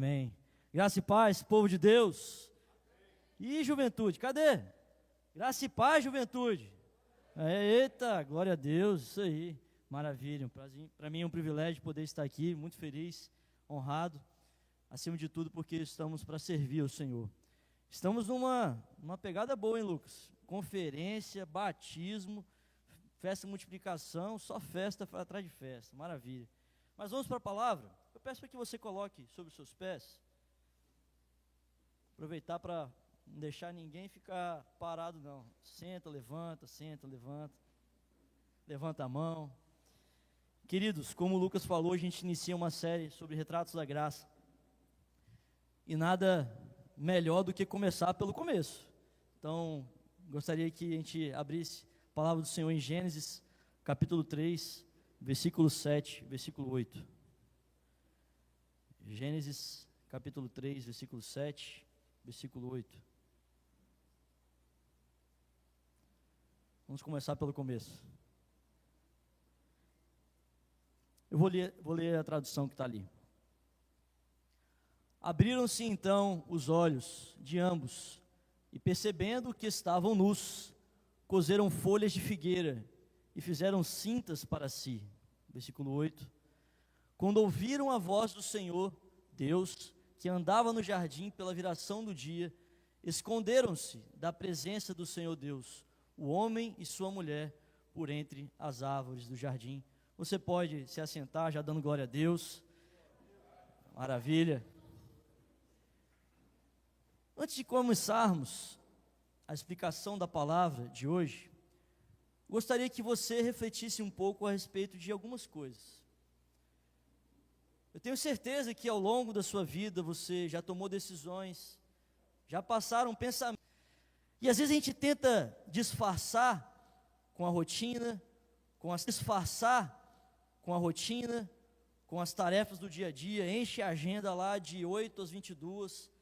Amém. Graça e paz, povo de Deus. E juventude, cadê? Graça e paz, juventude. Eita, glória a Deus, isso aí. Maravilha, para mim é um privilégio poder estar aqui, muito feliz, honrado, acima de tudo porque estamos para servir ao Senhor. Estamos numa pegada boa, hein, Lucas? Conferência, batismo, festa de multiplicação, só festa atrás de festa, maravilha. Mas vamos para a palavra. Eu peço para que você coloque sobre os seus pés. Aproveitar para não deixar ninguém ficar parado, não. Senta, levanta, levanta a mão. Queridos, como o Lucas falou, a gente inicia uma série sobre retratos da graça. E nada melhor do que começar pelo começo. Então, gostaria que a gente abrisse a palavra do Senhor em Gênesis, capítulo 3, versículo 7, versículo 8. Gênesis, capítulo 3, versículo 7, versículo 8. Vamos começar pelo começo. Eu vou ler a tradução que está ali. Abriram-se então os olhos de ambos, e percebendo que estavam nus, coseram folhas de figueira e fizeram cintas para si. Versículo 8. Quando ouviram a voz do Senhor, Deus, que andava no jardim pela viração do dia, esconderam-se da presença do Senhor Deus, o homem e sua mulher, por entre as árvores do jardim. Você pode se assentar, já dando glória a Deus. Maravilha. Antes de começarmos a explicação da palavra de hoje, gostaria que você refletisse um pouco a respeito de algumas coisas. Eu tenho certeza que ao longo da sua vida você já tomou decisões, já passaram pensamentos, e às vezes a gente tenta disfarçar com a rotina, com as tarefas do dia a dia, enche a agenda lá de 8 às 22,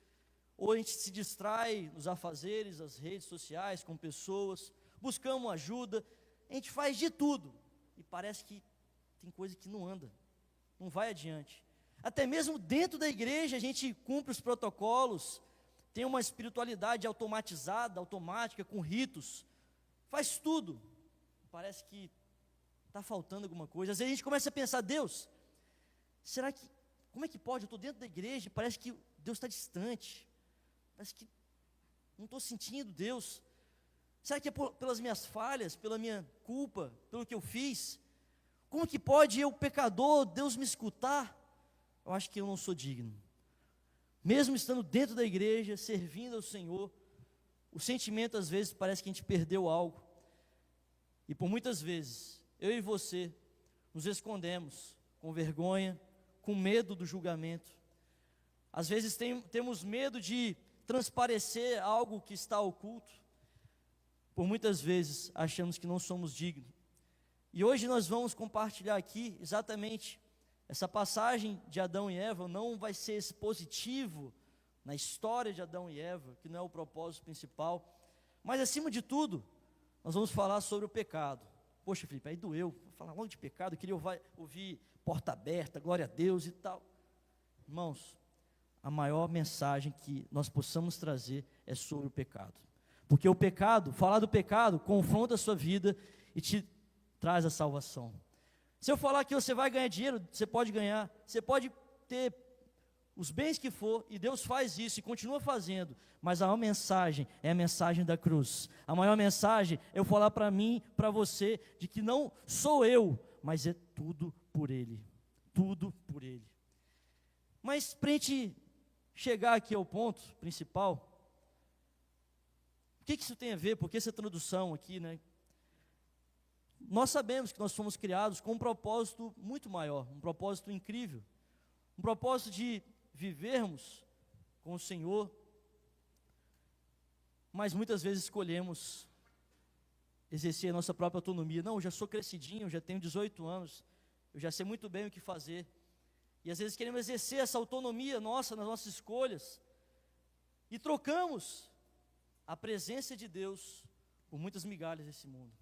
ou a gente se distrai nos afazeres, as redes sociais, com pessoas, buscamos ajuda, a gente faz de tudo, e parece que tem coisa que não anda, não vai adiante. Até mesmo dentro da igreja a gente cumpre os protocolos, tem uma espiritualidade automatizada, automática, com ritos, faz tudo, parece que está faltando alguma coisa. Às vezes a gente começa a pensar, Deus, como é que pode? Eu estou dentro da igreja, parece que Deus está distante, parece que não estou sentindo Deus. Será que é pelas minhas falhas, pela minha culpa, pelo que eu fiz? Como que pode eu, pecador, Deus me escutar? Eu acho que eu não sou digno. Mesmo estando dentro da igreja, servindo ao Senhor, o sentimento às vezes parece que a gente perdeu algo. E por muitas vezes, eu e você, nos escondemos com vergonha, com medo do julgamento. Às vezes temos medo de transparecer algo que está oculto. Por muitas vezes achamos que não somos dignos. E hoje nós vamos compartilhar aqui exatamente essa passagem de Adão e Eva. Não vai ser expositivo na história de Adão e Eva, que não é o propósito principal, mas acima de tudo, nós vamos falar sobre o pecado. Poxa, Felipe, aí doeu, vou falar logo de pecado, eu queria ouvir porta aberta, glória a Deus e tal. Irmãos, a maior mensagem que nós possamos trazer é sobre o pecado, porque o pecado, falar do pecado, confronta a sua vida e te traz a salvação. Se eu falar que você vai ganhar dinheiro, você pode ganhar, você pode ter os bens que for, e Deus faz isso e continua fazendo, mas a maior mensagem é a mensagem da cruz. A maior mensagem é eu falar para mim, para você, de que não sou eu, mas é tudo por Ele, tudo por Ele. Mas para a gente chegar aqui ao ponto principal, o que isso tem a ver? Por que essa introdução aqui, né? Nós sabemos que nós fomos criados com um propósito muito maior, um propósito incrível, um propósito de vivermos com o Senhor, mas muitas vezes escolhemos exercer a nossa própria autonomia. Não, eu já sou crescidinho, eu já tenho 18 anos, eu já sei muito bem o que fazer, e às vezes queremos exercer essa autonomia nossa, nas nossas escolhas, e trocamos a presença de Deus por muitas migalhas desse mundo.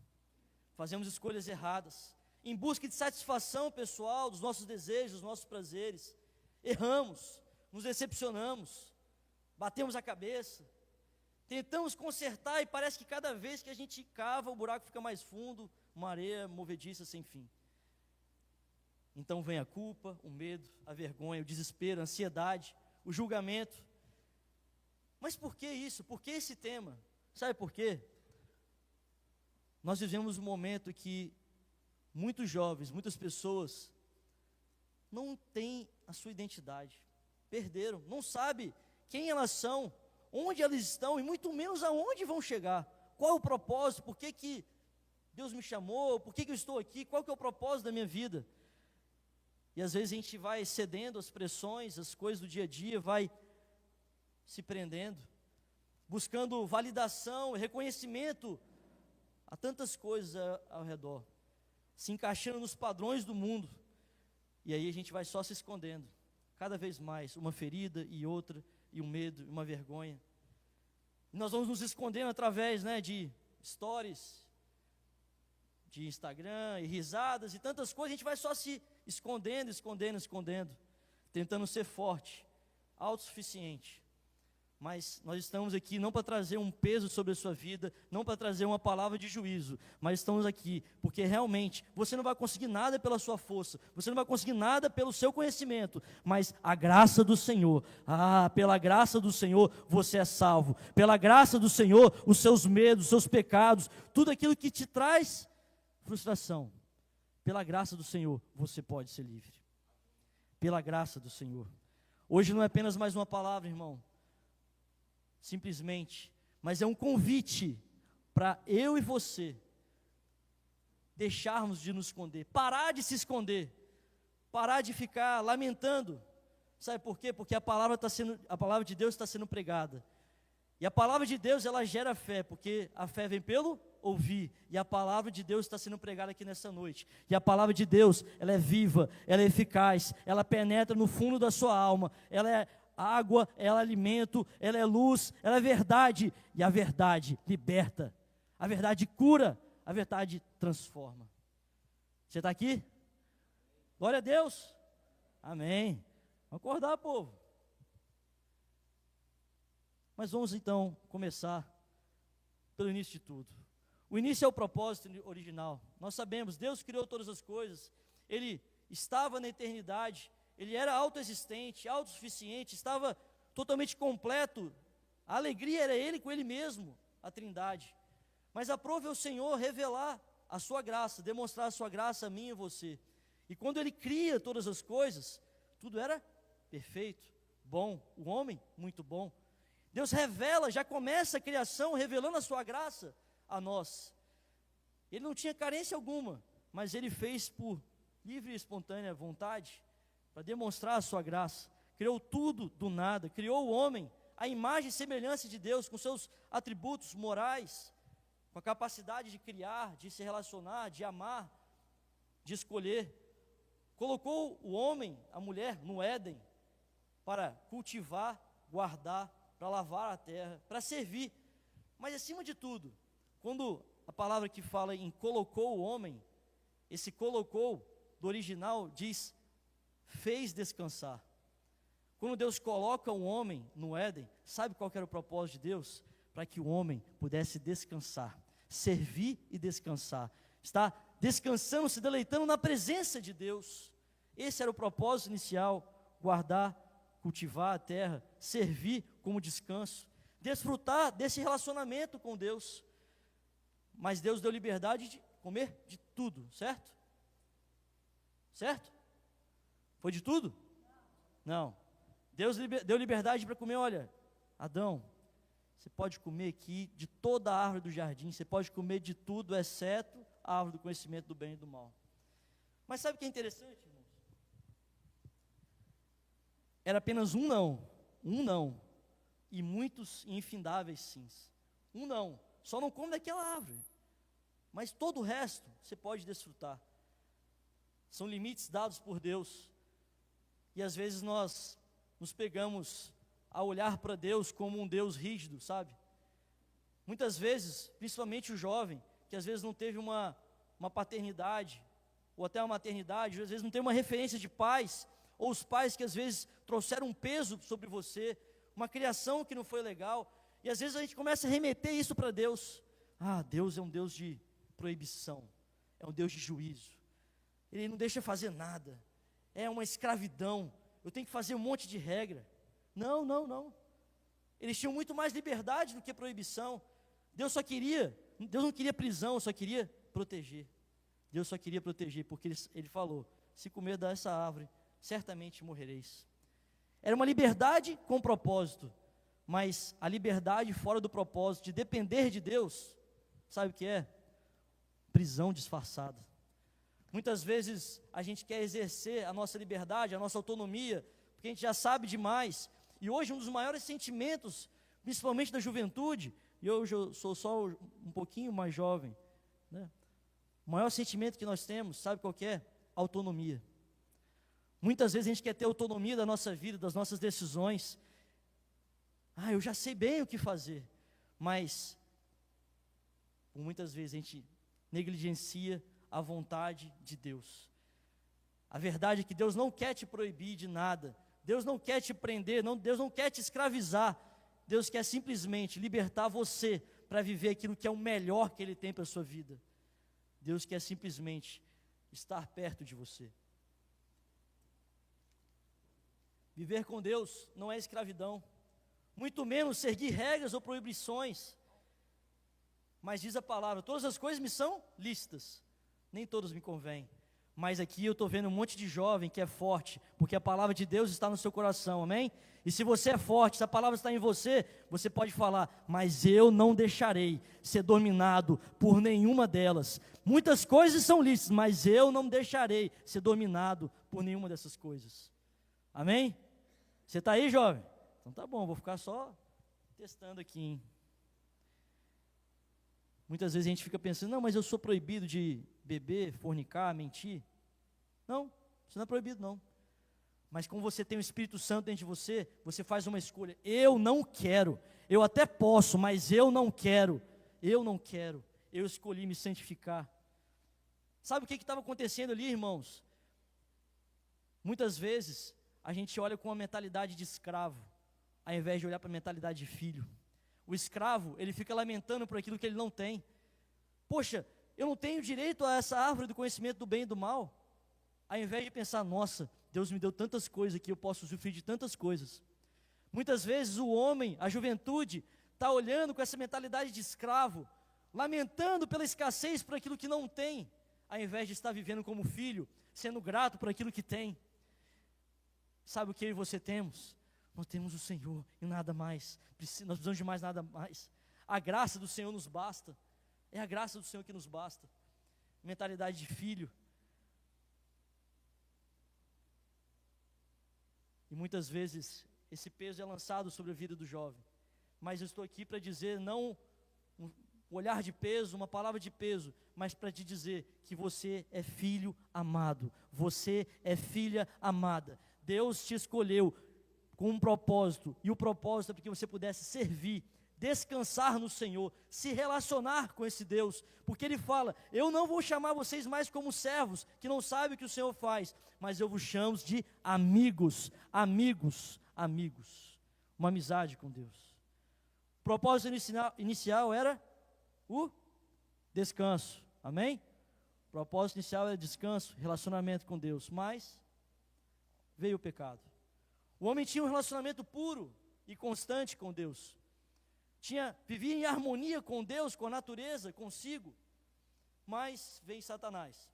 Fazemos escolhas erradas, em busca de satisfação pessoal, dos nossos desejos, dos nossos prazeres. Erramos, nos decepcionamos, batemos a cabeça, tentamos consertar e parece que cada vez que a gente cava, o buraco fica mais fundo, uma areia movediça sem fim. Então vem a culpa, o medo, a vergonha, o desespero, a ansiedade, o julgamento. Mas por que isso? Por que esse tema? Sabe por quê? Nós vivemos um momento que muitos jovens, muitas pessoas não têm a sua identidade, perderam, não sabem quem elas são, onde elas estão e muito menos aonde vão chegar. Qual é o propósito? Por que Deus me chamou? Por que eu estou aqui? Qual que é o propósito da minha vida? E às vezes a gente vai cedendo às pressões, às coisas do dia a dia, vai se prendendo, buscando validação, reconhecimento a tantas coisas ao redor, se encaixando nos padrões do mundo, e aí a gente vai só se escondendo, cada vez mais, uma ferida e outra, e um medo, e uma vergonha. E nós vamos nos escondendo através, de stories, de Instagram, e risadas, e tantas coisas, a gente vai só se escondendo, tentando ser forte, autossuficiente. Mas nós estamos aqui não para trazer um peso sobre a sua vida, não para trazer uma palavra de juízo, mas estamos aqui porque realmente você não vai conseguir nada pela sua força, você não vai conseguir nada pelo seu conhecimento, mas a graça do Senhor, pela graça do Senhor você é salvo, pela graça do Senhor os seus medos, os seus pecados, tudo aquilo que te traz frustração, pela graça do Senhor você pode ser livre, pela graça do Senhor. Hoje não é apenas mais uma palavra, irmão, simplesmente, mas é um convite para eu e você deixarmos de nos esconder, parar de se esconder, parar de ficar lamentando. Sabe por quê? Porque a palavra de Deus está sendo pregada, e a palavra de Deus ela gera fé, porque a fé vem pelo ouvir, e a palavra de Deus está sendo pregada aqui nessa noite, e a palavra de Deus ela é viva, ela é eficaz, ela penetra no fundo da sua alma, ela é água, ela é alimento, ela é luz, ela é verdade, e a verdade liberta, a verdade cura, a verdade transforma. Você está aqui? Glória a Deus, amém. Vamos acordar, povo. Mas vamos então começar pelo início de tudo. O início é o propósito original. Nós sabemos, Deus criou todas as coisas, Ele estava na eternidade, Ele era autoexistente, autossuficiente, estava totalmente completo. A alegria era Ele com Ele mesmo, a Trindade. Mas aprove ao Senhor revelar a sua graça, demonstrar a sua graça a mim e a você. E quando Ele cria todas as coisas, tudo era perfeito, bom, o homem muito bom. Deus revela, já começa a criação revelando a sua graça a nós. Ele não tinha carência alguma, mas Ele fez por livre e espontânea vontade, para demonstrar a sua graça, criou tudo do nada, criou o homem, a imagem e semelhança de Deus, com seus atributos morais, com a capacidade de criar, de se relacionar, de amar, de escolher. Colocou o homem, a mulher, no Éden, para cultivar, guardar, para lavar a terra, para servir. Mas acima de tudo, quando a palavra que fala em colocou o homem, esse colocou, do original, diz fez descansar. Quando Deus coloca o homem no Éden, sabe qual que era o propósito de Deus? Para que o homem pudesse descansar, servir e descansar, estar descansando, se deleitando na presença de Deus. Esse era o propósito inicial, guardar, cultivar a terra, servir como descanso, desfrutar desse relacionamento com Deus. Mas Deus deu liberdade de comer de tudo, certo? Certo? Foi de tudo? Não. Deus deu liberdade para comer, olha, Adão, você pode comer aqui de toda a árvore do jardim, você pode comer de tudo, exceto a árvore do conhecimento do bem e do mal. Mas sabe o que é interessante, irmãos? Era apenas um não, e muitos infindáveis sims. Um não, só não come daquela árvore, mas todo o resto você pode desfrutar. São limites dados por Deus, e às vezes nós nos pegamos a olhar para Deus como um Deus rígido, sabe? Muitas vezes, principalmente o jovem, que às vezes não teve uma paternidade, ou até uma maternidade, às vezes não tem uma referência de pais, ou os pais que às vezes trouxeram um peso sobre você, uma criação que não foi legal, e às vezes a gente começa a remeter isso para Deus. Deus é um Deus de proibição, é um Deus de juízo, Ele não deixa fazer nada, é uma escravidão, eu tenho que fazer um monte de regra. Não, não, não. Eles tinham muito mais liberdade do que proibição. Deus não queria prisão, só queria proteger. Deus só queria proteger, porque ele falou: se comer dessa árvore, certamente morrereis. Era uma liberdade com propósito, mas a liberdade fora do propósito, de depender de Deus, sabe o que é? Prisão disfarçada. Muitas vezes a gente quer exercer a nossa liberdade, a nossa autonomia, porque a gente já sabe demais. E hoje um dos maiores sentimentos, principalmente da juventude, e hoje eu sou só um pouquinho mais jovem, né? O maior sentimento que nós temos, sabe qual que é? Autonomia. Muitas vezes a gente quer ter autonomia da nossa vida, das nossas decisões. Eu já sei bem o que fazer, mas muitas vezes a gente negligencia a vontade de Deus. A verdade é que Deus não quer te proibir de nada, Deus não quer te prender, Deus não quer te escravizar, Deus quer simplesmente libertar você para viver aquilo que é o melhor que Ele tem para a sua vida. Deus quer simplesmente estar perto de você. Viver com Deus não é escravidão, muito menos seguir regras ou proibições, mas diz a palavra: todas as coisas me são lícitas, nem todas me convêm. Mas aqui eu estou vendo um monte de jovem que é forte, porque a palavra de Deus está no seu coração, amém? E se você é forte, se a palavra está em você, você pode falar: mas eu não deixarei ser dominado por nenhuma delas. Muitas coisas são lícitas, mas eu não deixarei ser dominado por nenhuma dessas coisas. Amém? Você está aí, jovem? Então tá bom, vou ficar só testando aqui, hein? Muitas vezes a gente fica pensando: não, mas eu sou proibido de beber, fornicar, mentir. Não, isso não é proibido não. Mas como você tem o Espírito Santo dentro de você, você faz uma escolha: eu não quero, eu até posso, mas eu não quero, eu escolhi me santificar. Sabe o que estava acontecendo ali, irmãos? Muitas vezes a gente olha com uma mentalidade de escravo, ao invés de olhar para a mentalidade de filho. O escravo, ele fica lamentando por aquilo que ele não tem. Poxa, eu não tenho direito a essa árvore do conhecimento do bem e do mal. Ao invés de pensar: nossa, Deus me deu tantas coisas aqui, eu posso usufruir de tantas coisas. Muitas vezes o homem, a juventude, está olhando com essa mentalidade de escravo, lamentando pela escassez por aquilo que não tem, ao invés de estar vivendo como filho, sendo grato por aquilo que tem. Sabe o que eu e você temos? Nós temos o Senhor e nada mais. Nós precisamos de mais nada mais. A graça do Senhor nos basta. É a graça do Senhor que nos basta. Mentalidade de filho. E muitas vezes esse peso é lançado sobre a vida do jovem. Mas eu estou aqui para dizer, não um olhar de peso, uma palavra de peso, mas para te dizer que você é filho amado. Você é filha amada. Deus te escolheu com um propósito, e o propósito é para que você pudesse servir, descansar no Senhor, se relacionar com esse Deus, porque Ele fala: eu não vou chamar vocês mais como servos, que não sabem o que o Senhor faz, mas eu vos chamo de amigos, uma amizade com Deus. O propósito inicial era o descanso, amém? O propósito inicial era descanso, relacionamento com Deus, mas veio o pecado. O homem tinha um relacionamento puro e constante com Deus. Vivia em harmonia com Deus, com a natureza, consigo. Mas veio Satanás.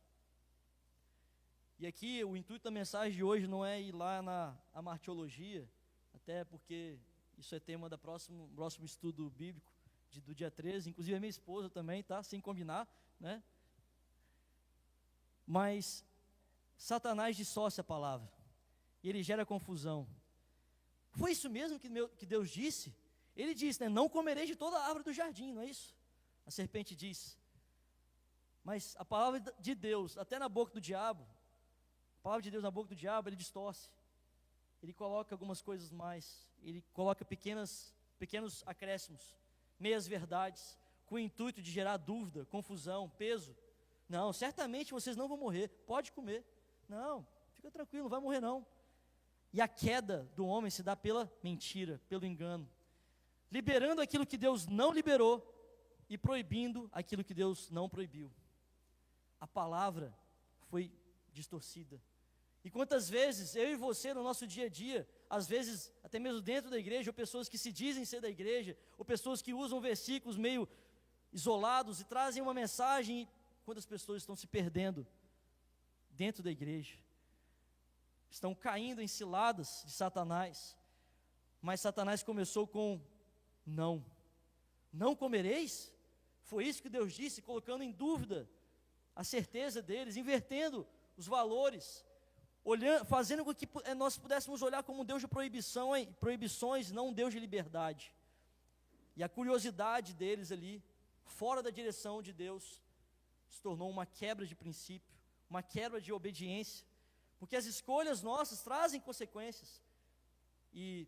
E aqui o intuito da mensagem de hoje não é ir lá na amartiologia, até porque isso é tema do próximo estudo bíblico do dia 13, inclusive a minha esposa também, tá? Sem combinar, né? Mas Satanás distorce a palavra. E ele gera confusão. Foi isso mesmo que Deus disse? Ele disse, né? Não comereis de toda a árvore do jardim, não é isso? A serpente disse. Mas a palavra de Deus, até na boca do diabo, a palavra de Deus na boca do diabo, ele distorce. Ele coloca algumas coisas mais. Ele coloca pequenos acréscimos, meias verdades, com o intuito de gerar dúvida, confusão, peso. Não, certamente vocês não vão morrer, pode comer. Não, fica tranquilo, não vai morrer não. E a queda do homem se dá pela mentira, pelo engano, liberando aquilo que Deus não liberou e proibindo aquilo que Deus não proibiu. A palavra foi distorcida. E quantas vezes eu e você no nosso dia a dia, às vezes até mesmo dentro da igreja, ou pessoas que se dizem ser da igreja, ou pessoas que usam versículos meio isolados e trazem uma mensagem, quantas pessoas estão se perdendo dentro da igreja, estão caindo em ciladas de Satanás. Mas Satanás começou com não comereis? Foi isso que Deus disse, colocando em dúvida a certeza deles, invertendo os valores, fazendo com que nós pudéssemos olhar como um Deus de proibições, não um Deus de liberdade. E a curiosidade deles ali, fora da direção de Deus, se tornou uma quebra de princípio, uma quebra de obediência, porque as escolhas nossas trazem consequências, e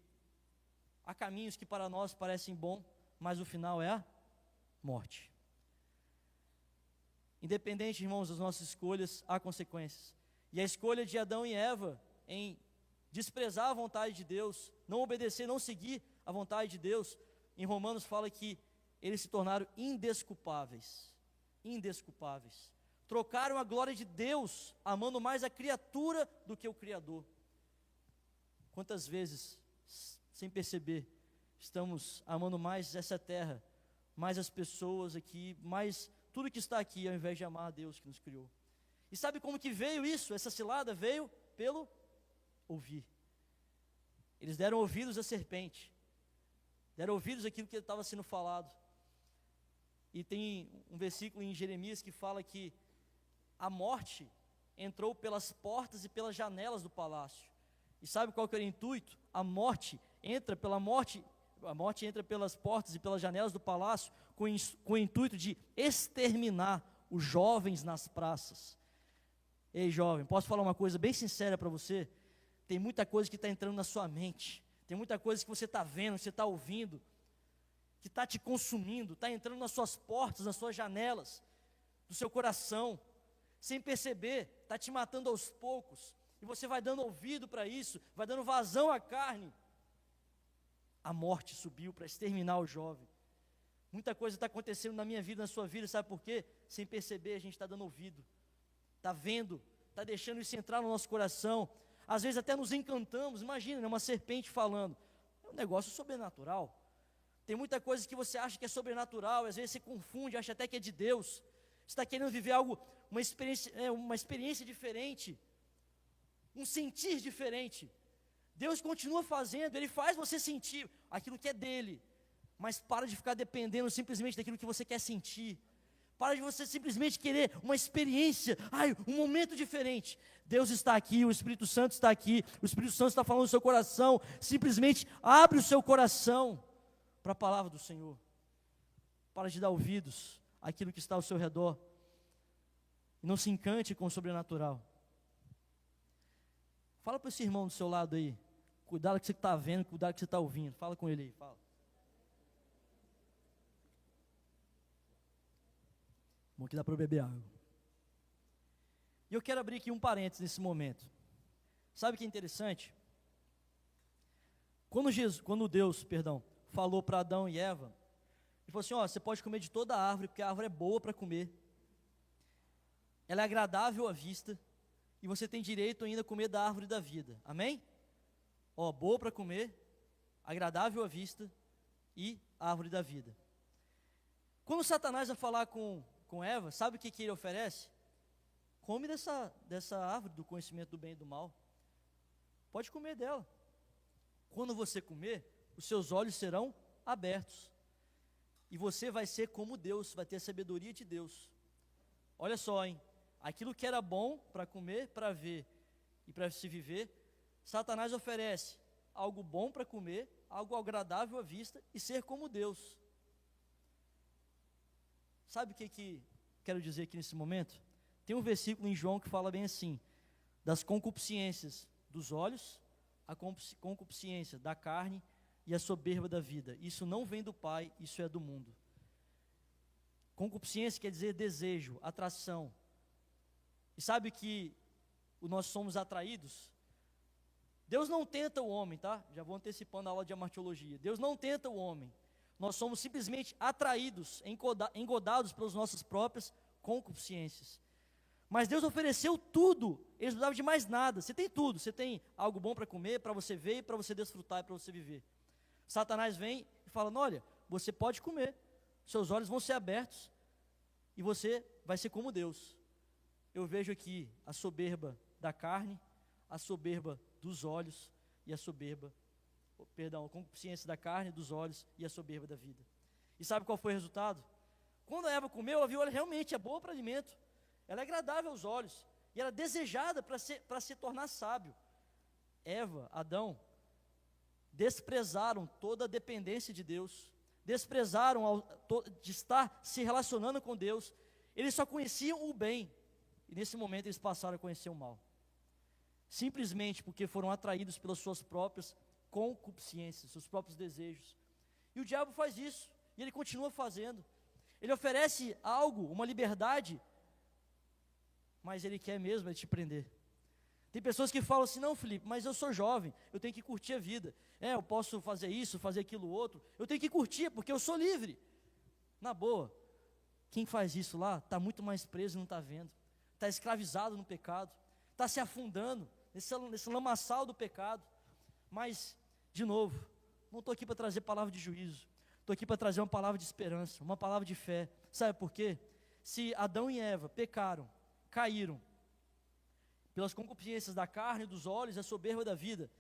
há caminhos que para nós parecem bons, mas o final é a morte. Independente, irmãos, das nossas escolhas, há consequências. E a escolha de Adão e Eva em desprezar a vontade de Deus, não obedecer, não seguir a vontade de Deus, em Romanos fala que eles se tornaram indesculpáveis. Indesculpáveis. Trocaram a glória de Deus, amando mais a criatura do que o Criador. Quantas vezes, sem perceber, estamos amando mais essa terra, mais as pessoas aqui, mais tudo que está aqui, ao invés de amar a Deus que nos criou. E sabe como que veio isso? Essa cilada veio pelo ouvir. Eles deram ouvidos à serpente, deram ouvidos àquilo que estava sendo falado. E tem um versículo em Jeremias que fala que a morte entrou pelas portas e pelas janelas do palácio. E sabe qual que era o intuito? A morte entra pelas portas e pelas janelas do palácio com o intuito de exterminar os jovens nas praças. Ei, jovem, posso falar uma coisa bem sincera para você? Tem muita coisa que está entrando na sua mente, tem muita coisa que você está vendo, que você está ouvindo, que está te consumindo, está entrando nas suas portas, nas suas janelas, do seu coração, sem perceber, está te matando aos poucos, e você vai dando ouvido para isso, vai dando vazão à carne. A morte subiu para exterminar o jovem. Muita coisa está acontecendo na minha vida, na sua vida, sabe por quê? Sem perceber, a gente está dando ouvido, está vendo, está deixando isso entrar no nosso coração. Às vezes até nos encantamos. Imagina, né, uma serpente falando, é um negócio sobrenatural. Tem muita coisa que você acha que é sobrenatural, às vezes você confunde, acha até que é de Deus. Você está querendo viver algo, uma experiência diferente, um sentir diferente. Deus continua fazendo, Ele faz você sentir aquilo que é dele, mas para de ficar dependendo simplesmente daquilo que você quer sentir. Para de você simplesmente querer uma experiência, um momento diferente. Deus está aqui, o Espírito Santo está aqui, o Espírito Santo está falando no seu coração. Simplesmente abre o seu coração para a palavra do Senhor. Para de dar ouvidos àquilo que está ao seu redor. E não se encante com o sobrenatural. Fala para esse irmão do seu lado aí. Cuidado com o que você está vendo, cuidado com o que você está ouvindo. Fala com ele aí, fala. Bom que dá para beber água. E eu quero abrir aqui um parênteses nesse momento. Sabe o que é interessante? Quando Deus falou para Adão e Eva, Ele falou assim, você pode comer de toda a árvore, porque a árvore é boa para comer. Ela é agradável à vista, e você tem direito ainda a comer da árvore da vida. Amém? Boa para comer, agradável à vista e árvore da vida. Quando Satanás vai falar com Eva, sabe o que ele oferece? Come dessa árvore do conhecimento do bem e do mal. Pode comer dela. Quando você comer, os seus olhos serão abertos. E você vai ser como Deus, vai ter a sabedoria de Deus. Olha só, hein? Aquilo que era bom para comer, para ver e para se viver, Satanás oferece algo bom para comer, algo agradável à vista e ser como Deus. Sabe o que quero dizer aqui nesse momento? Tem um versículo em João que fala bem assim: das concupiscências dos olhos, a concupiscência da carne e a soberba da vida. Isso não vem do Pai, isso é do mundo. Concupiscência quer dizer desejo, atração. E sabe que nós somos atraídos? Deus não tenta o homem, tá? Já vou antecipando a aula de amartiologia. Deus não tenta o homem. Nós somos simplesmente atraídos, engodados pelas nossas próprias concupiscências. Mas Deus ofereceu tudo, Ele não precisava de mais nada. Você tem tudo, você tem algo bom para comer, para você ver, para você desfrutar e para você viver. Satanás vem e fala, olha, você pode comer, seus olhos vão ser abertos e você vai ser como Deus. Eu vejo aqui a soberba da carne, a soberba dos olhos e a concupiscência da carne, dos olhos e a soberba da vida. E sabe qual foi o resultado? Quando a Eva comeu, ela viu, ela realmente é boa para alimento, ela é agradável aos olhos, e ela é desejada para se tornar sábio. Eva, Adão, desprezaram toda a dependência de Deus, desprezaram de estar se relacionando com Deus, eles só conheciam o bem, e nesse momento eles passaram a conhecer o mal, simplesmente porque foram atraídos pelas suas próprias concupiscências, seus próprios desejos. E o diabo faz isso, e ele continua fazendo. Ele oferece algo, uma liberdade, mas ele quer mesmo te prender. Tem pessoas que falam assim, não, Felipe, mas eu sou jovem, eu tenho que curtir a vida. Eu posso fazer isso, fazer aquilo outro, eu tenho que curtir, porque eu sou livre. Na boa, quem faz isso lá, está muito mais preso e não está vendo. Está escravizado no pecado, está se afundando nesse lamaçal do pecado. Mas, de novo, não estou aqui para trazer palavra de juízo, estou aqui para trazer uma palavra de esperança, uma palavra de fé. Sabe por quê? Se Adão e Eva pecaram, caíram, pelas concupiscências da carne, dos olhos e a soberba da vida,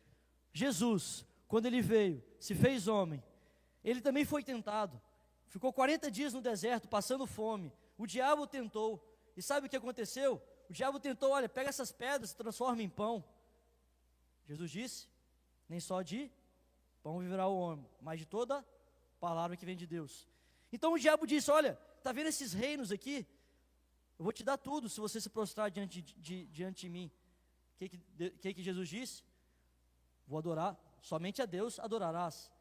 Jesus, quando ele veio, se fez homem, ele também foi tentado, ficou 40 dias no deserto, passando fome, o diabo tentou, e sabe o que aconteceu? O diabo tentou, olha, pega essas pedras e transforma em pão. Jesus disse, nem só de pão viverá o homem, mas de toda palavra que vem de Deus. Então o diabo disse, olha, está vendo esses reinos aqui? Eu vou te dar tudo se você se prostrar diante de mim. O que Jesus disse? Vou adorar, somente a Deus adorarás.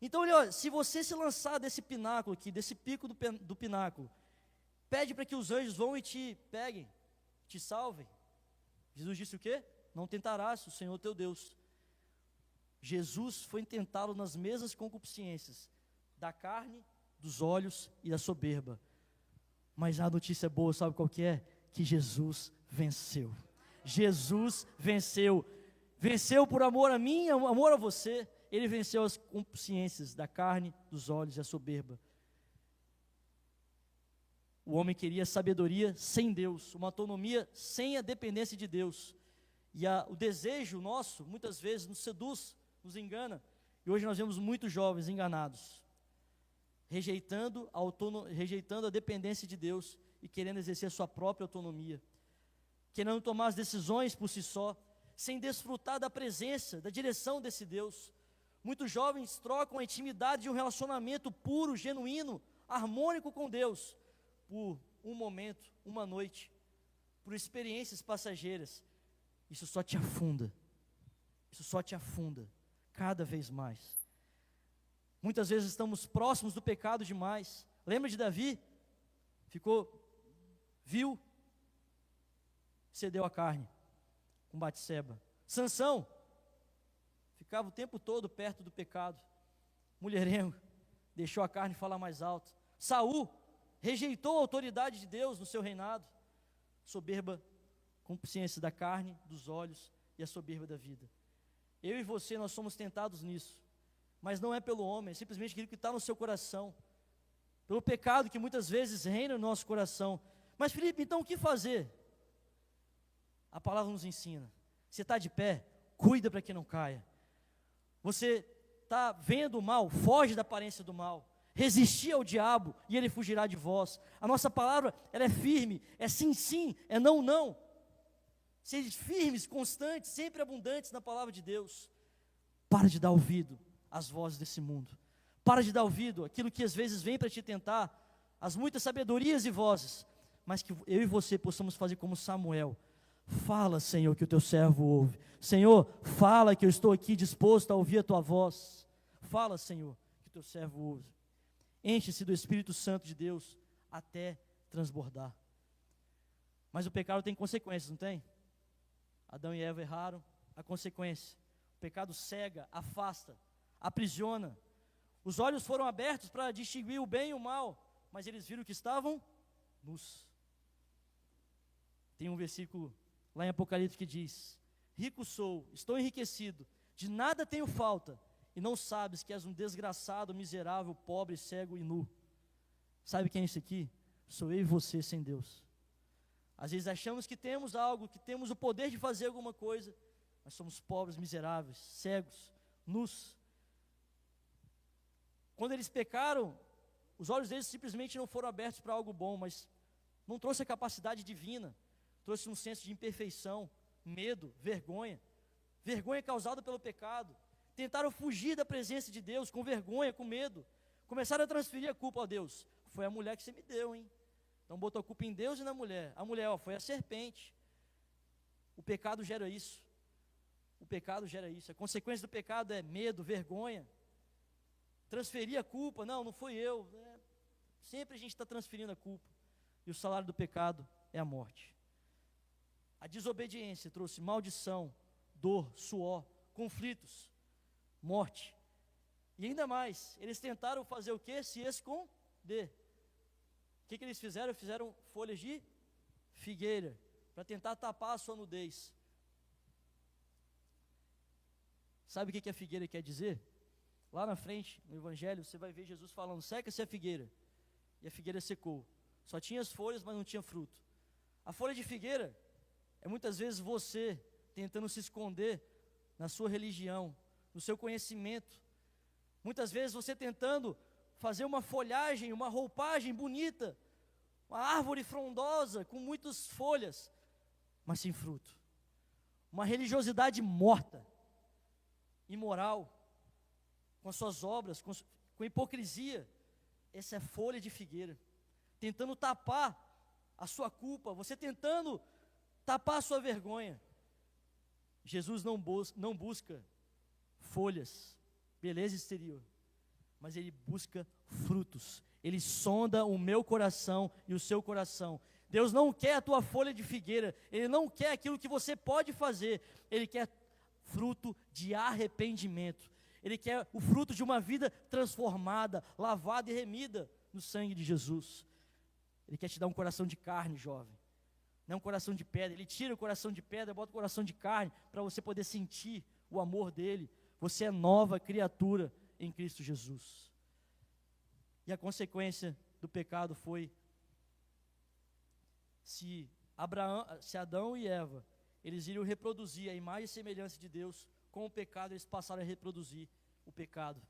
Então, olha, se você se lançar desse pináculo aqui, desse pico do pináculo, pede para que os anjos vão e te peguem, te salvem. Jesus disse o quê? Não tentarás o Senhor teu Deus. Jesus foi tentado nas mesmas concupiscências da carne, dos olhos e da soberba. Mas a notícia boa, sabe qual que é? Que Jesus venceu. Jesus venceu. Venceu por amor a mim, amor a você. Ele venceu as concupiscências da carne, dos olhos e a soberba. O homem queria sabedoria sem Deus, uma autonomia sem a dependência de Deus. E o desejo nosso, muitas vezes, nos seduz, nos engana. E hoje nós vemos muitos jovens enganados, rejeitando a dependência de Deus e querendo exercer a sua própria autonomia, querendo tomar as decisões por si só, sem desfrutar da presença, da direção desse Deus. Muitos jovens trocam a intimidade de um relacionamento puro, genuíno, harmônico com Deus, por um momento, uma noite, por experiências passageiras. Isso só te afunda, cada vez mais. Muitas vezes estamos próximos do pecado demais. Lembra de Davi? Viu, cedeu a carne com Batseba. Sansão ficava o tempo todo perto do pecado, mulherengo, deixou a carne falar mais alto. Saul rejeitou a autoridade de Deus no seu reinado, soberba, concupiscência da carne, dos olhos e a soberba da vida. Eu e você, nós somos tentados nisso, mas não é pelo homem, é simplesmente aquilo que está no seu coração, pelo pecado que muitas vezes reina no nosso coração. Mas Felipe, então o que fazer? A palavra nos ensina. Você está de pé, cuida para que não caia. Você está vendo o mal, foge da aparência do mal. Resistir ao diabo e ele fugirá de vós. A nossa palavra, ela é firme, é sim, sim, é não, não. Sejam firmes, constantes, sempre abundantes na palavra de Deus. Para de dar ouvido às vozes desse mundo. Para de dar ouvido àquilo que às vezes vem para te tentar, as muitas sabedorias e vozes, mas que eu e você possamos fazer como Samuel. Fala, Senhor, que o teu servo ouve. Senhor, fala que eu estou aqui disposto a ouvir a tua voz. Fala, Senhor, que o teu servo ouve. Enche-se do Espírito Santo de Deus até transbordar. Mas o pecado tem consequências, não tem? Adão e Eva erraram, a consequência. pecado cega, afasta, aprisiona. Os olhos foram abertos para distinguir o bem e o mal, mas eles viram que estavam nus. Tem um versículo lá em Apocalipse que diz: rico sou, estou enriquecido, de nada tenho falta, e não sabes que és um desgraçado, miserável, pobre, cego e nu. Sabe quem é esse aqui? Sou eu e você sem Deus. Às vezes achamos que temos algo, que temos o poder de fazer alguma coisa, mas somos pobres, miseráveis, cegos, nus. Quando eles pecaram, os olhos deles simplesmente não foram abertos para algo bom, mas não trouxe a capacidade divina, trouxe um senso de imperfeição, medo, vergonha causada pelo pecado. Tentaram fugir da presença de Deus com vergonha, com medo. Começaram a transferir a culpa a Deus. Foi a mulher que você me deu, hein? Então botou a culpa em Deus e na mulher. A mulher, foi a serpente. O pecado gera isso. O pecado gera isso. A consequência do pecado é medo, vergonha. Transferir a culpa. Não foi eu. Sempre a gente está transferindo a culpa. E o salário do pecado é a morte. A desobediência trouxe maldição, dor, suor, conflitos, morte. E ainda mais, eles tentaram fazer o quê? Se esconder. O que eles fizeram? Fizeram folhas de figueira, para tentar tapar a sua nudez. Sabe o que a figueira quer dizer? Lá na frente, no Evangelho, você vai ver Jesus falando: seca-se a figueira. E a figueira secou. Só tinha as folhas, mas não tinha fruto. A folha de figueira é muitas vezes você tentando se esconder na sua religião, no seu conhecimento. Muitas vezes você tentando fazer uma folhagem, uma roupagem bonita, uma árvore frondosa com muitas folhas, mas sem fruto. Uma religiosidade morta, imoral, com as suas obras, com hipocrisia. Essa é folha de figueira, tentando tapar a sua culpa, você tentando tapar a sua vergonha. Jesus não busca folhas, beleza exterior, mas Ele busca frutos. Ele sonda o meu coração e o seu coração. Deus não quer a tua folha de figueira, Ele não quer aquilo que você pode fazer, Ele quer fruto de arrependimento. Ele quer o fruto de uma vida transformada, lavada e remida no sangue de Jesus. Ele quer te dar um coração de carne, jovem, não um coração de pedra. Ele tira o coração de pedra, bota o coração de carne, para você poder sentir o amor dele. Você é nova criatura em Cristo Jesus. E a consequência do pecado foi, se Adão e Eva, eles iriam reproduzir a imagem e semelhança de Deus, com o pecado eles passaram a reproduzir o pecado,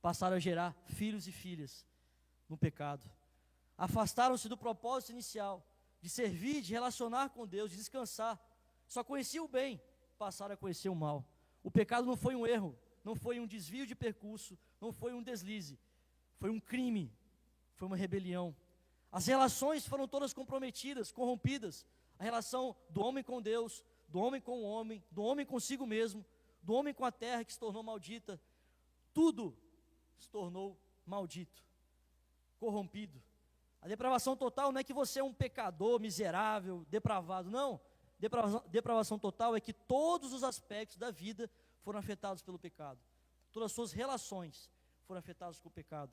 passaram a gerar filhos e filhas no pecado. Afastaram-se do propósito inicial, de servir, de relacionar com Deus, de descansar. Só conheciam o bem, passaram a conhecer o mal. O pecado não foi um erro, não foi um desvio de percurso, não foi um deslize, foi um crime, foi uma rebelião. As relações foram todas comprometidas, corrompidas. A relação do homem com Deus, do homem com o homem, do homem consigo mesmo, do homem com a terra que se tornou maldita. Tudo se tornou maldito, corrompido. A depravação total não é que você é um pecador, miserável, depravado, não. Depravação total é que todos os aspectos da vida foram afetados pelo pecado. Todas as suas relações foram afetadas com o pecado.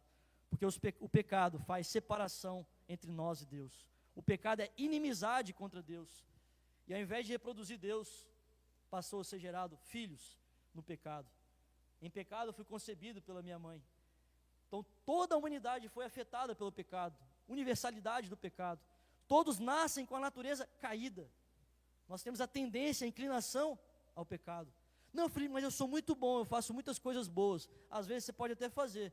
Porque o pecado faz separação entre nós e Deus. O pecado é inimizade contra Deus. E ao invés de reproduzir Deus, passou a ser gerado filhos no pecado. Em pecado eu fui concebido pela minha mãe. Então toda a humanidade foi afetada pelo pecado. Universalidade do pecado. Todos nascem com a natureza caída. Nós temos a tendência, a inclinação ao pecado. Não, Felipe, mas eu sou muito bom, eu faço muitas coisas boas. Às vezes você pode até fazer,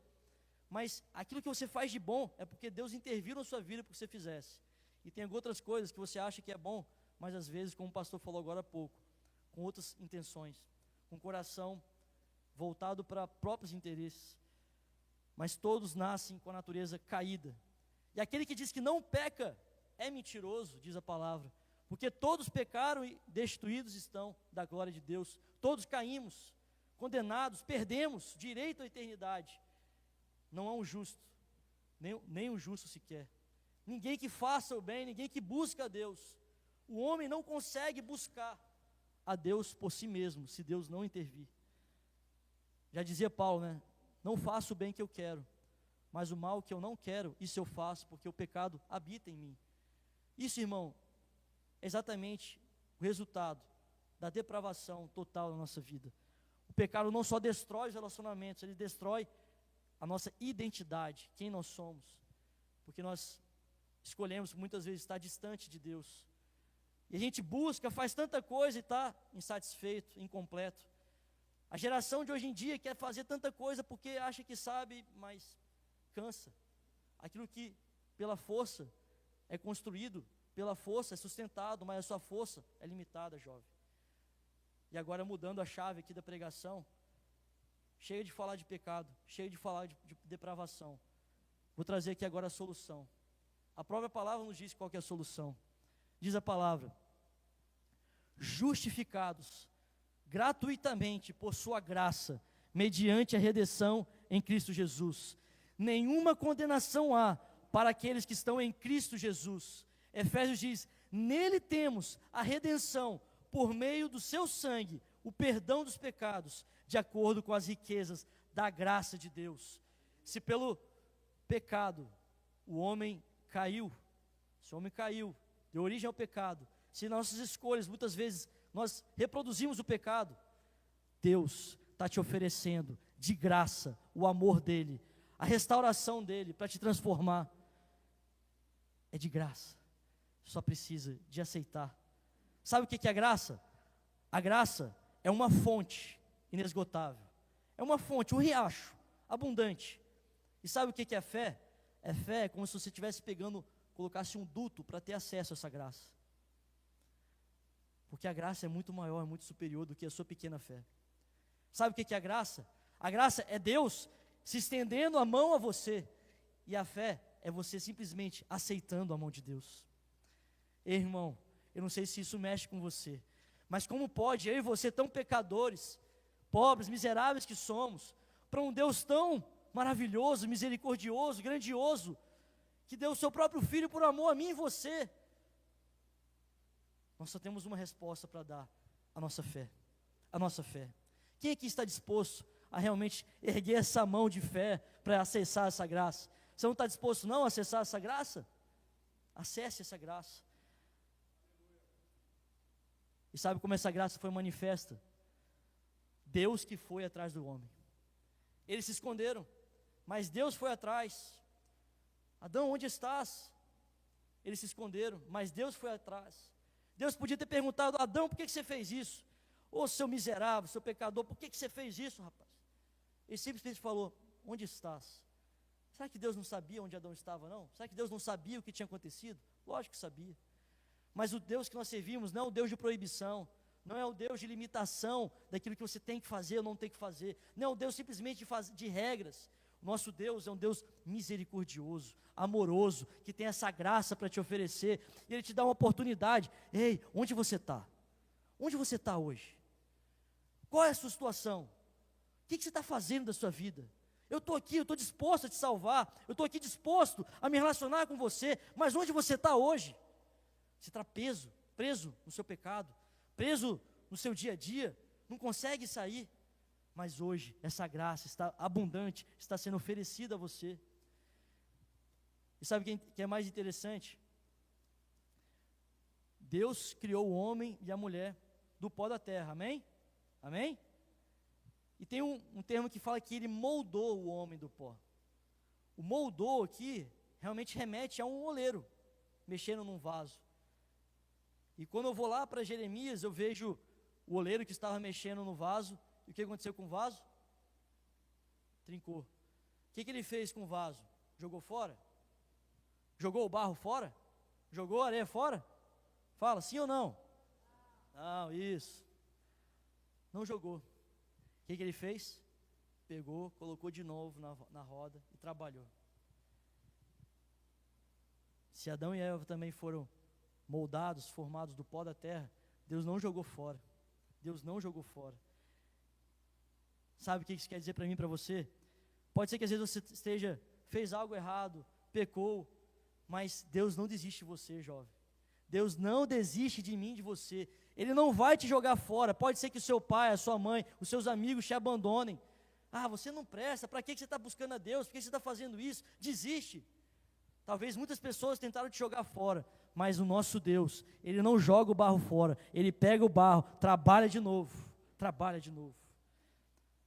mas aquilo que você faz de bom é porque Deus interviu na sua vida para que você fizesse. E tem outras coisas que você acha que é bom, mas às vezes, como o pastor falou agora há pouco, com outras intenções, com o coração voltado para próprios interesses. Mas todos nascem com a natureza caída. E aquele que diz que não peca é mentiroso, diz a palavra, porque todos pecaram e destituídos estão da glória de Deus. Todos caímos, condenados, perdemos direito à eternidade. Não há um justo, nem um justo sequer. Ninguém que faça o bem, ninguém que busca a Deus. O homem não consegue buscar a Deus por si mesmo, se Deus não intervir. Já dizia Paulo, né? Não faço o bem que eu quero, mas o mal que eu não quero, isso eu faço, porque o pecado habita em mim. Isso, irmão, é exatamente o resultado da depravação total da nossa vida. O pecado não só destrói os relacionamentos, ele destrói a nossa identidade, quem nós somos, porque nós escolhemos muitas vezes estar distante de Deus, e a gente busca, faz tanta coisa e está insatisfeito, incompleto. A geração de hoje em dia quer fazer tanta coisa porque acha que sabe, mas cansa. Aquilo que pela força é construído, pela força é sustentado, mas a sua força é limitada, jovem. E agora, mudando a chave aqui da pregação, cheio de falar de pecado, cheio de falar de depravação, vou trazer aqui agora a solução. A própria palavra nos diz qual que é a solução. Diz a palavra: justificados gratuitamente por sua graça, mediante a redenção em Cristo Jesus. Nenhuma condenação há para aqueles que estão em Cristo Jesus. Efésios diz: nele temos a redenção, por meio do seu sangue, o perdão dos pecados, de acordo com as riquezas da graça de Deus. Se pelo pecado o homem caiu, se o homem caiu, deu origem ao pecado, se nossas escolhas, muitas vezes, nós reproduzimos o pecado, Deus está te oferecendo de graça o amor dEle, a restauração dEle para te transformar. É de graça, só precisa de aceitar. Sabe o que é a graça? A graça é uma fonte inesgotável, é uma fonte, um riacho abundante. E sabe o que é a fé? É fé é como se você estivesse pegando, colocasse um duto para ter acesso a essa graça. Porque a graça é muito maior, é muito superior do que a sua pequena fé. Sabe o que é a graça? A graça é Deus se estendendo a mão a você. E a fé é você simplesmente aceitando a mão de Deus. Ei, irmão, eu não sei se isso mexe com você, mas como pode eu e você, tão pecadores, pobres, miseráveis que somos, para um Deus tão maravilhoso, misericordioso, grandioso, que deu o seu próprio Filho por amor a mim e você? Nós só temos uma resposta para dar: a nossa fé. A nossa fé. Quem aqui está disposto a realmente erguer essa mão de fé para acessar essa graça? Você não está disposto não a acessar essa graça? Acesse essa graça. E sabe como essa graça foi manifesta? Deus que foi atrás do homem. Eles se esconderam, mas Deus foi atrás. Adão, onde estás? Eles se esconderam, mas Deus foi atrás. Deus podia ter perguntado: Adão, por que você fez isso? Ô seu miserável, seu pecador, por que você fez isso, rapaz? Ele simplesmente falou: onde estás? Será que Deus não sabia onde Adão estava, não? Será que Deus não sabia o que tinha acontecido? Lógico que sabia. Mas o Deus que nós servimos não é o Deus de proibição, não é o Deus de limitação daquilo que você tem que fazer ou não tem que fazer, não é o Deus simplesmente de regras. O nosso Deus é um Deus misericordioso, amoroso, que tem essa graça para te oferecer, e Ele te dá uma oportunidade. Ei, onde você está? Onde você está hoje? Qual é a sua situação? O que você está fazendo da sua vida? Eu estou aqui, eu estou disposto a te salvar, eu estou aqui disposto a me relacionar com você, mas onde você está hoje? Você está preso no seu pecado, preso no seu dia a dia, não consegue sair, mas hoje essa graça está abundante, está sendo oferecida a você. E sabe o que é mais interessante? Deus criou o homem e a mulher do pó da terra, amém? Amém? E tem um termo que fala que Ele moldou o homem do pó. O moldou aqui realmente remete a um oleiro, mexendo num vaso. E quando eu vou lá para Jeremias, eu vejo o oleiro que estava mexendo no vaso. E o que aconteceu com o vaso? Trincou. O que ele fez com o vaso? Jogou fora? Jogou o barro fora? Jogou a areia fora? Fala, sim ou não? Não, isso. Não jogou. O que ele fez? Pegou, colocou de novo na roda e trabalhou. Se Adão e Eva também foram moldados, formados do pó da terra, Deus não jogou fora. Deus não jogou fora. Sabe o que isso quer dizer para mim e para você? Pode ser que às vezes você fez algo errado, pecou, mas Deus não desiste de você, jovem. Deus não desiste de mim, de você. Ele não vai te jogar fora. Pode ser que o seu pai, a sua mãe, os seus amigos te abandonem, Ah, você não presta, para que você está buscando a Deus? Por que você está fazendo isso? Desiste. Talvez muitas pessoas tentaram te jogar fora, mas o nosso Deus, Ele não joga o barro fora, Ele pega o barro, trabalha de novo, trabalha de novo.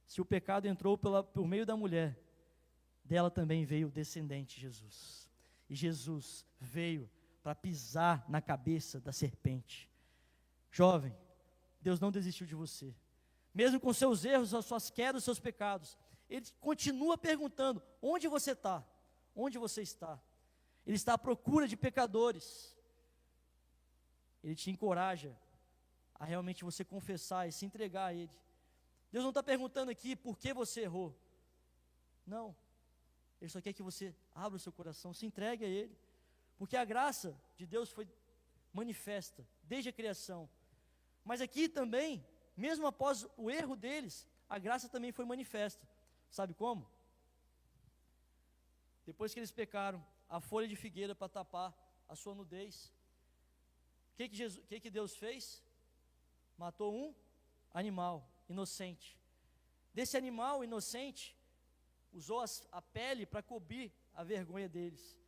Se o pecado entrou por meio da mulher, dela também veio o descendente Jesus. E Jesus veio para pisar na cabeça da serpente. Jovem, Deus não desistiu de você. Mesmo com seus erros, as suas quedas, os seus pecados, Ele continua perguntando: onde você está? Onde você está? Ele está à procura de pecadores. Ele te encoraja a realmente você confessar e se entregar a Ele. Deus não está perguntando aqui por que você errou. Não. Ele só quer que você abra o seu coração, se entregue a Ele. Porque a graça de Deus foi manifesta desde a criação. Mas aqui também, mesmo após o erro deles, a graça também foi manifesta. Sabe como? Depois que eles pecaram, a folha de figueira para tapar a sua nudez. O que Deus fez? Matou um animal inocente. Desse animal inocente, usou a pele para cobrir a vergonha deles.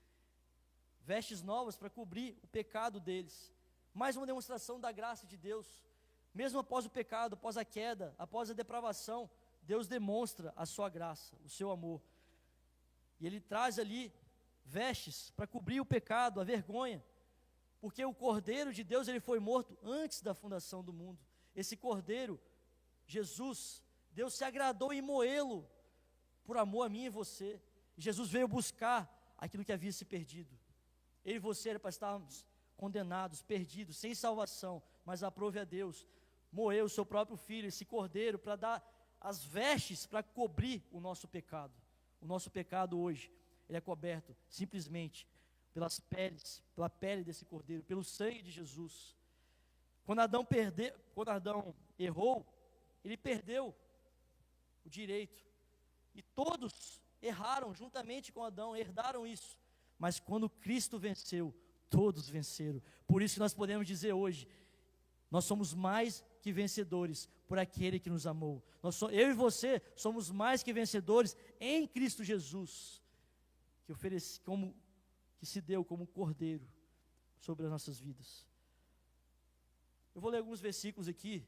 Vestes novas para cobrir o pecado deles. Mais uma demonstração da graça de Deus. Mesmo após o pecado, após a queda, após a depravação, Deus demonstra a sua graça, o seu amor. E Ele traz ali vestes para cobrir o pecado, a vergonha. Porque o Cordeiro de Deus, ele foi morto antes da fundação do mundo. Esse Cordeiro, Jesus, Deus se agradou em moê-lo por amor a mim e você. Jesus veio buscar aquilo que havia se perdido. Eu e você era para estarmos condenados, perdidos, sem salvação, mas aprove a Deus, moeu o seu próprio filho, esse Cordeiro, para dar as vestes para cobrir o nosso pecado. O nosso pecado hoje, ele é coberto simplesmente pela pele desse Cordeiro, pelo sangue de Jesus. Quando Adão errou, ele perdeu o direito. E todos erraram juntamente com Adão, herdaram isso. Mas quando Cristo venceu, todos venceram. Por isso que nós podemos dizer hoje, nós somos mais que vencedores por aquele que nos amou. Eu e você somos mais que vencedores em Cristo Jesus, que se deu como Cordeiro sobre as nossas vidas. Eu vou ler alguns versículos aqui,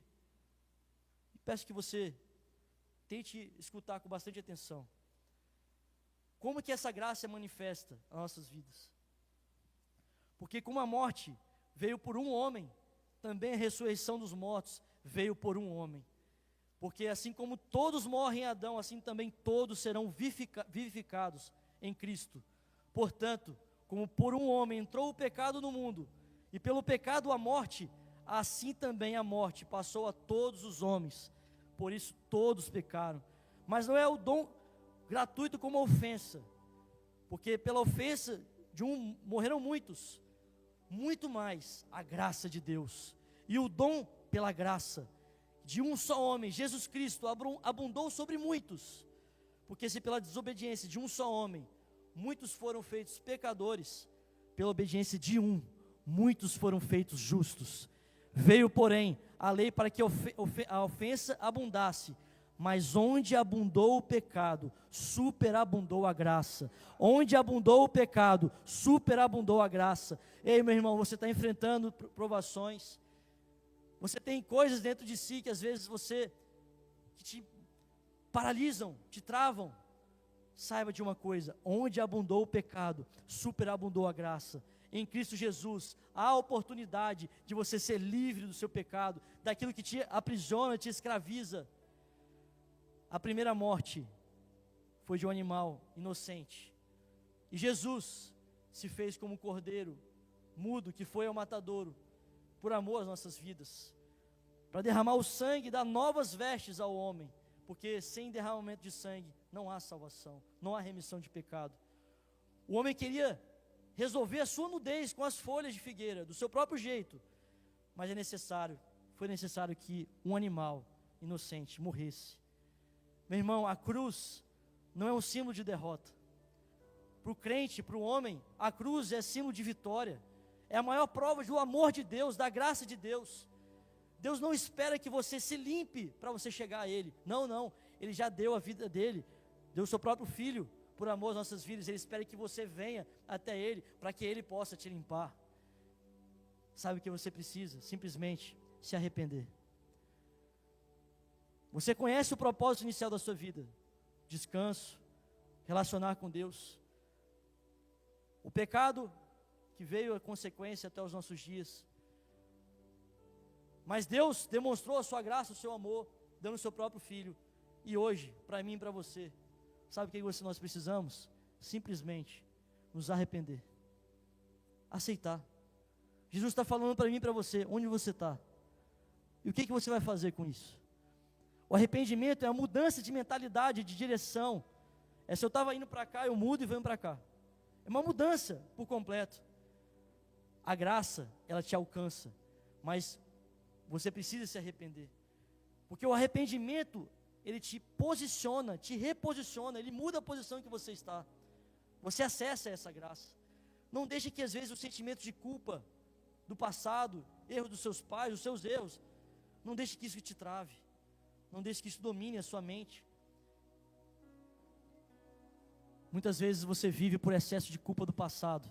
e peço que você tente escutar com bastante atenção. Como que essa graça é manifesta nas nossas vidas? Porque como a morte veio por um homem, também a ressurreição dos mortos veio por um homem. Porque assim como todos morrem em Adão, assim também todos serão vivificados em Cristo. Portanto, como por um homem entrou o pecado no mundo, e pelo pecado a morte, assim também a morte passou a todos os homens. Por isso todos pecaram. Mas não é o dom gratuito como a ofensa, porque pela ofensa de um morreram muitos, muito mais a graça de Deus, e o dom pela graça de um só homem, Jesus Cristo, abundou sobre muitos, porque se pela desobediência de um só homem, muitos foram feitos pecadores, pela obediência de um, muitos foram feitos justos. Veio, porém, a lei para que a ofensa abundasse, mas onde abundou o pecado, superabundou a graça. Onde abundou o pecado, superabundou a graça. Ei, meu irmão, você está enfrentando provações, você tem coisas dentro de si que às vezes que te paralisam, te travam. Saiba de uma coisa: onde abundou o pecado, superabundou a graça. Em Cristo Jesus, há a oportunidade de você ser livre do seu pecado, daquilo que te aprisiona, te escraviza. A primeira morte foi de um animal inocente, e Jesus se fez como um cordeiro mudo que foi ao matadouro, por amor às nossas vidas, para derramar o sangue e dar novas vestes ao homem, porque sem derramamento de sangue não há salvação, não há remissão de pecado. O homem queria resolver a sua nudez com as folhas de figueira, do seu próprio jeito, mas foi necessário que um animal inocente morresse. Meu irmão, a cruz não é um símbolo de derrota. Para o crente, para o homem, a cruz é símbolo de vitória. É a maior prova do amor de Deus, da graça de Deus. Deus não espera que você se limpe para você chegar a Ele. Não, não. Ele já deu a vida dele, deu o seu próprio Filho por amor às nossas vidas. Ele espera que você venha até Ele, para que Ele possa te limpar. Sabe o que você precisa? Simplesmente se arrepender. Você conhece o propósito inicial da sua vida: descanso, relacionar com Deus. O pecado que veio a consequência até os nossos dias. Mas Deus demonstrou a sua graça, o seu amor, dando o seu próprio Filho. E hoje, para mim e para você, sabe o que nós precisamos? Simplesmente nos arrepender. Aceitar. Jesus está falando para mim e para você, onde você está. E o que você vai fazer com isso? O arrependimento é a mudança de mentalidade, de direção. Se eu estava indo para cá, eu mudo e venho para cá. É uma mudança por completo. A graça, ela te alcança, mas você precisa se arrepender. Porque o arrependimento, ele te posiciona, te reposiciona, ele muda a posição em que você está. Você acessa essa graça. Não deixe que às vezes o sentimento de culpa do passado, erro dos seus pais, os seus erros, não deixe que isso te trave. Não deixe que isso domine a sua mente. Muitas vezes você vive por excesso de culpa do passado,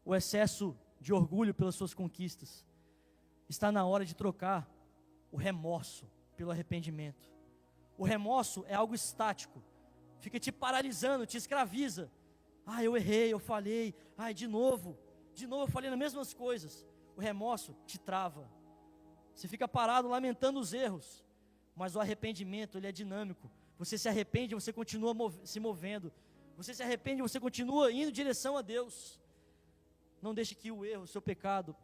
o excesso de orgulho pelas suas conquistas. Está na hora de trocar o remorso pelo arrependimento. O remorso é algo estático, fica te paralisando, te escraviza. Eu errei, eu falhei, de novo eu falei nas mesmas coisas. O remorso te trava, você fica parado lamentando os erros. Mas o arrependimento, ele é dinâmico. Você se arrepende, você continua se movendo. Você se arrepende, você continua indo em direção a Deus. Não deixe que o erro, o seu pecado,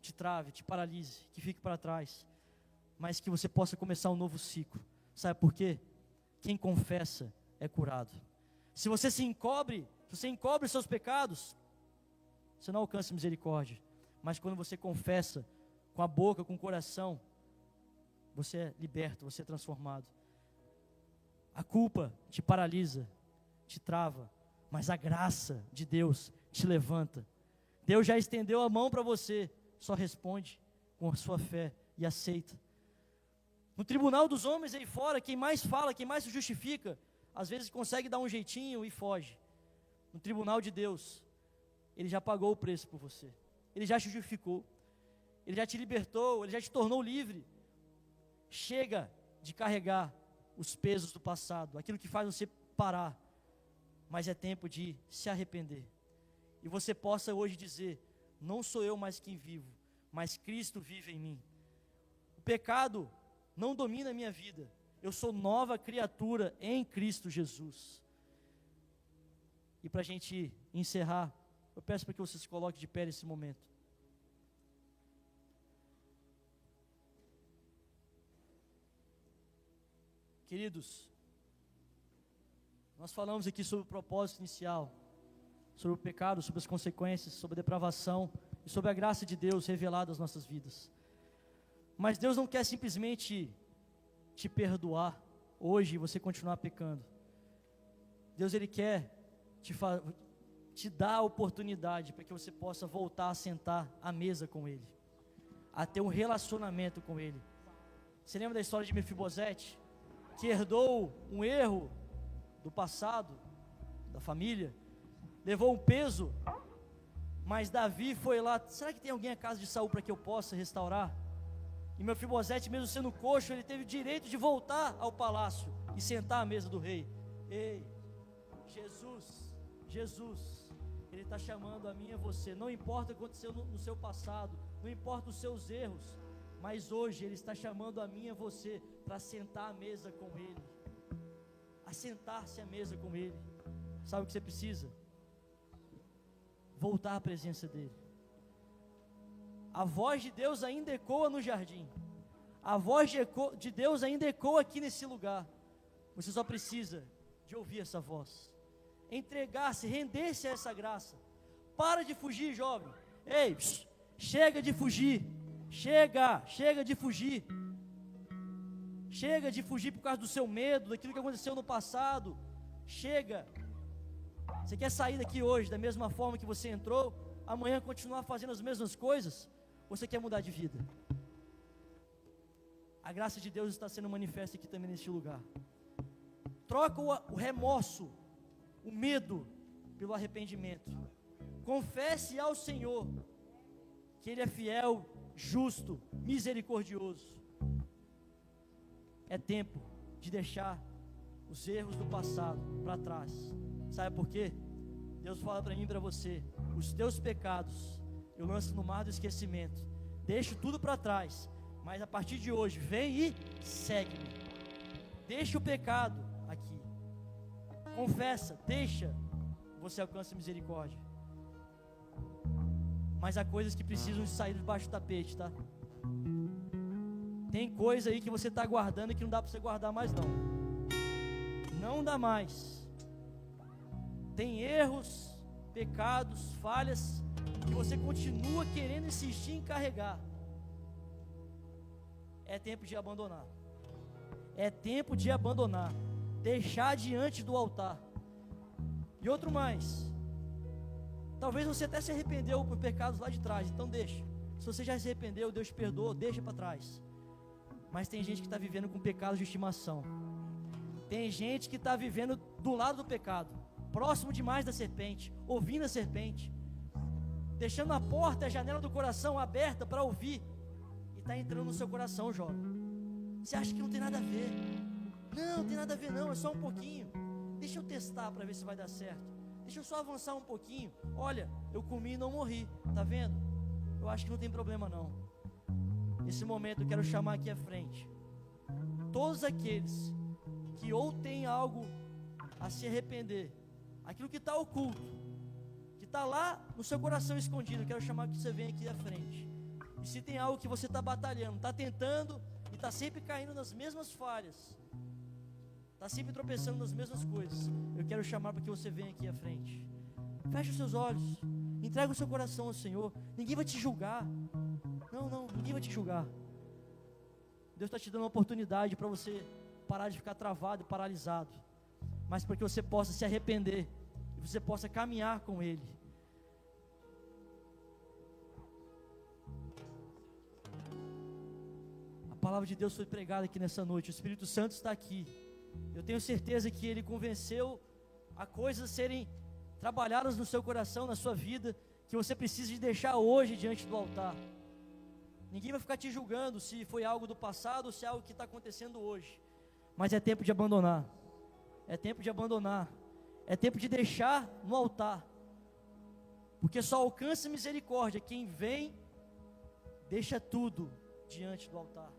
te trave, te paralise, que fique para trás. Mas que você possa começar um novo ciclo. Sabe por quê? Quem confessa é curado. Se você encobre os seus pecados, você não alcança misericórdia. Mas quando você confessa com a boca, com o coração, você é liberto, você é transformado. A culpa te paralisa, te trava, mas a graça de Deus te levanta. Deus já estendeu a mão para você, só responde com a sua fé e aceita. No tribunal dos homens aí fora, quem mais fala, quem mais se justifica, às vezes consegue dar um jeitinho e foge. No tribunal de Deus, Ele já pagou o preço por você, Ele já te justificou, Ele já te libertou, Ele já te tornou livre. Chega de carregar os pesos do passado, aquilo que faz você parar, mas é tempo de se arrepender. E você possa hoje dizer: não sou eu mais quem vivo, mas Cristo vive em mim. O pecado não domina a minha vida, eu sou nova criatura em Cristo Jesus. E para a gente encerrar, eu peço para que você se coloque de pé nesse momento. Queridos, nós falamos aqui sobre o propósito inicial, sobre o pecado, sobre as consequências, sobre a depravação e sobre a graça de Deus revelada às nossas vidas. Mas Deus não quer simplesmente te perdoar hoje e você continuar pecando. Deus, Ele quer te dar a oportunidade para que você possa voltar a sentar à mesa com Ele, a ter um relacionamento com Ele. Você lembra da história de Mefibosete, que herdou um erro do passado, da família, levou um peso, mas Davi foi lá: será que tem alguém à casa de Saul para que eu possa restaurar? E Mefibosete, mesmo sendo coxo, ele teve o direito de voltar ao palácio e sentar à mesa do rei. Ei, Jesus, Ele está chamando a mim e a você. Não importa o que aconteceu no seu passado, não importa os seus erros, mas hoje Ele está chamando a mim e a você para sentar à mesa com Ele, a sentar-se à mesa com Ele. Sabe o que você precisa? Voltar à presença dEle. A voz de Deus ainda ecoa no jardim, a voz de Deus ainda ecoa aqui nesse lugar. Você só precisa de ouvir essa voz, entregar-se, render-se a essa graça. Para de fugir, jovem. Ei, chega de fugir. Chega de fugir. Chega de fugir por causa do seu medo, daquilo que aconteceu no passado. Chega. Você quer sair daqui hoje da mesma forma que você entrou, amanhã continuar fazendo as mesmas coisas? Ou você quer mudar de vida? A graça de Deus está sendo manifesta aqui também neste lugar. Troca o remorso, o medo, pelo arrependimento. Confesse ao Senhor que Ele é fiel, justo, misericordioso. É tempo de deixar os erros do passado para trás. Sabe por quê? Deus fala para mim e para você: os teus pecados eu lanço no mar do esquecimento, deixo tudo para trás, mas a partir de hoje, vem e segue-me. Deixa o pecado aqui, confessa, deixa, você alcança misericórdia. Mas há coisas que precisam sair debaixo do tapete, tá? Tem coisa aí que você está guardando e que não dá para você guardar mais não. Não dá mais. Tem erros, pecados, falhas que você continua querendo insistir em carregar. É tempo de abandonar. É tempo de abandonar. Deixar diante do altar. E outro mais. Talvez você até se arrependeu por pecados lá de trás, então deixa. Se você já se arrependeu, Deus te perdoa, deixa para trás. Mas tem gente que está vivendo com pecados de estimação. Tem gente que está vivendo do lado do pecado, próximo demais da serpente, ouvindo a serpente, deixando a porta, a janela do coração aberta para ouvir, e está entrando no seu coração, jovem. Você acha que não tem nada a ver? Não tem nada a ver não, é só um pouquinho. Deixa eu testar para ver se vai dar certo. Deixa eu só avançar um pouquinho. Olha, eu comi e não morri, tá vendo? Eu acho que não tem problema não. Nesse momento eu quero chamar aqui à frente todos aqueles que ou têm algo a se arrepender, aquilo que está oculto, que está lá no seu coração escondido, eu quero chamar que você venha aqui à frente. E se tem algo que você está batalhando, está tentando e está sempre caindo nas mesmas falhas, está sempre tropeçando nas mesmas coisas, eu quero chamar para que você venha aqui à frente. Feche os seus olhos, entrega o seu coração ao Senhor. Ninguém vai te julgar. Não, ninguém vai te julgar. Deus está te dando uma oportunidade para você parar de ficar travado e paralisado, mas para que você possa se arrepender e você possa caminhar com Ele. A palavra de Deus foi pregada aqui nessa noite. O Espírito Santo está aqui. Eu tenho certeza que Ele convenceu a coisas serem trabalhadas no seu coração, na sua vida, que você precisa de deixar hoje diante do altar. Ninguém vai ficar te julgando se foi algo do passado ou se é algo que está acontecendo hoje. Mas é tempo de abandonar. É tempo de abandonar. É tempo de deixar no altar. Porque só alcança misericórdia quem vem, deixa tudo diante do altar.